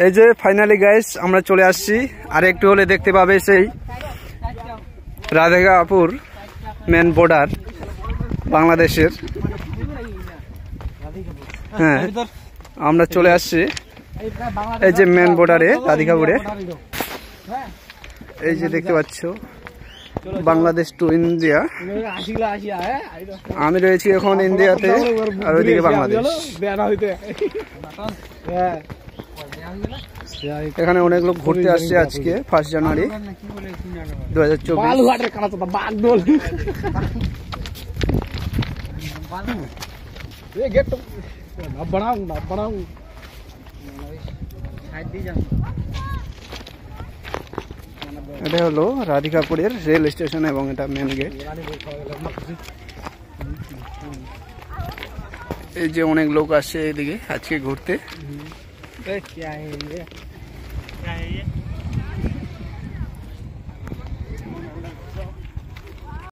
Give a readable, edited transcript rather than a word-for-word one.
এই যে finally guys আমরা চলে আসছি, আর একটু হলে দেখতে পাবে সেই রাধিকাপুর মেন বর্ডার বাংলাদেশের। হ্যাঁ আমরা চলে আসছি এই যে মেন বর্ডারে রাধিকাপুরে। এই যে দেখতে পাচ্ছ বাংলাদেশ টু ইন্ডিয়া। আমি রয়েছি এখন ইন্ডিয়াতে আর ওইদিকে বাংলাদেশ। এখানে অনেক লোক ঘুরতে আসছে আজকে 1 জানুয়ারি 2024। এটা হলো রাধিকাপুরের রেল স্টেশন এবং এটা মেন গেট। এই যে অনেক লোক আসছে এদিকে আজকে ঘুরতে।